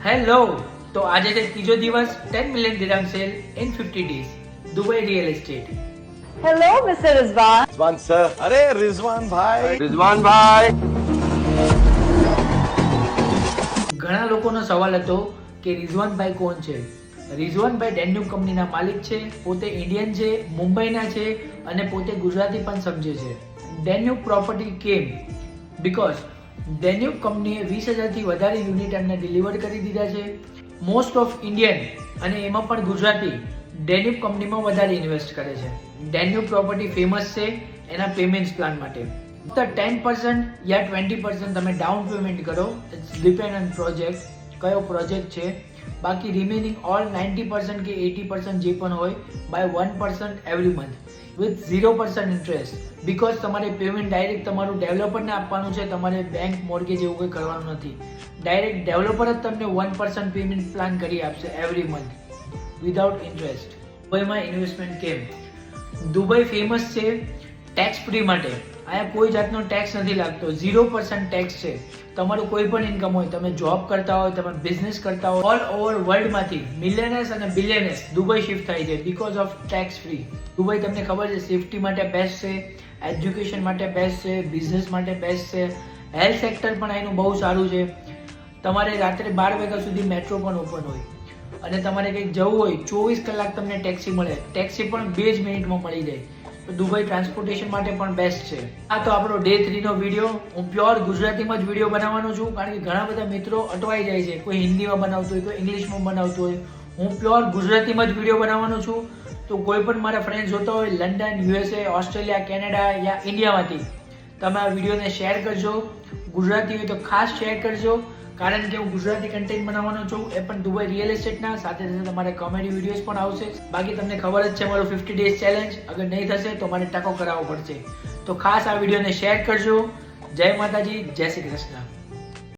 Hello, તો આજે છે ત્રીજો દિવસ 10 million dirham sale in 50 days Dubai real estate. Hello, Mr. Rizwan. Rizwan sir. अरे रिजवान भाई. ઘણા લોકોનો સવાલ હતો કે રિઝવાનભાઈ કોણ છે. રિઝવાનભાઈ ડેન્યુબ કંપનીના માલિક છે, પોતે ઇન્ડિયન છે, મુંબઈના છે અને પોતે ગુજરાતી પણ સમજે છે. ડેન્યુબ પ્રોપર્ટી કેમ બીકોઝ ડેન્યુબ કંપનીએ 20,000થી વધારે યુનિટ એમને ડિલિવર કરી દીધા છે. મોસ્ટ ઓફ ઇન્ડિયન અને એમાં પણ ગુજરાતી ડેન્યુબ કંપનીમાં વધારે ઇન્વેસ્ટ કરે છે. ડેન્યુબ પ્રોપર્ટી ફેમસ છે એના પેમેન્ટ પ્લાન માટે. ફક્ત 10% યા 20% તમે ડાઉન પેમેન્ટ કરો. ઇટ્સ ડિપેન્ડ ઓન પ્રોજેક્ટ, કયો પ્રોજેક્ટ છે. બાકી રિમેનિંગ ઓલ 90% કે 80% જે પણ હોય by 1% every month with 0% interest. Because તમારે પેમેન્ટ ડાયરેક્ટ તમારું ડેવલપરને આપવાનું છે, તમારે બેંક મોર્ગેજ એવું કંઈ કરવાનું નથી. ડાયરેક્ટ ડેવલપર જ તમને 1% પેમેન્ટ પ્લાન કરી આપશે એવરી મંથ વિધાઉટ ઇન્ટરેસ્ટ. દુબઈમાં ઇન્વેસ્ટમેન્ટ કેમ? દુબઈ ફેમસ છે ટેક્સ ફ્રી માટે. અહીંયા કોઈ જાતનો ટેક્સ નથી લાગતો, 0% ટેક્સ છે. તમારું કોઈ પણ ઇન્કમ હોય, તમે જોબ કરતા હોય, તમે બિઝનેસ કરતા હોય, ઓલ ઓવર વર્લ્ડમાંથી મિલિયનર્સ અને બિલિયનર્સ દુબઈ શિફ્ટ થાય છે because of tax free. Dubai તમને ખબર છે સેફટી માટે બેસ્ટ છે, એજ્યુકેશન માટે બેસ્ટ છે, બિઝનેસ માટે બેસ્ટ છે, હેલ્થ સેક્ટર પણ એનું બહુ સારું છે. તમારે રાત્રે 12 વાગ્યા સુધી મેટ્રો પણ ઓપન હોય અને તમારે કંઈક જવું હોય 24 કલાક તમને ટેક્સી મળે. ટેક્સી પણ 2 જ મિનિટમાં મળી જાય. તો દુબઈ ટ્રાન્સપોર્ટેશન માટે પણ બેસ્ટ છે. આ તો આપણો ડે 3 નો વિડીયો. હું પ્યોર ગુજરાતીમાં જ વિડીયો બનાવવાનો છું કારણ કે ઘણા બધા મિત્રો અટવાઈ જાય છે. કોઈ હિન્દીમાં બનાવતું હોય, કોઈ ઇંગ્લિશમાં બનાવતું હોય. હું પ્યોર ગુજરાતીમાં જ વિડીયો બનાવવાનો છું. તો કોઈ પણ મારા ફ્રેન્ડ્સ જોતા હોય લંડન, યુએસએ, ઓસ્ટ્રેલિયા, કેનેડા યા ઇન્ડિયામાંથી, તમે આ વિડીયોને શેર કરજો. ગુજરાતી હોય તો ખાસ શેર કરજો કારણ કે હું ગુજરાતી કન્ટેન્ટ બનાવવાનો છું, એ પણ દુબઈ રિયલ એસ્ટેટના. સાથે સાથે તમારે કોમેડી વિડીયોઝ પણ આવશે. બાકી તમને ખબર જ છે મારું 50 days ચેલેન્જ અગર નહીં થશે તો મારે ટકો કરાવવો પડશે. તો ખાસ આ વિડીયોને શેર કરજો. જય માતાજી, જય શ્રી કૃષ્ણ.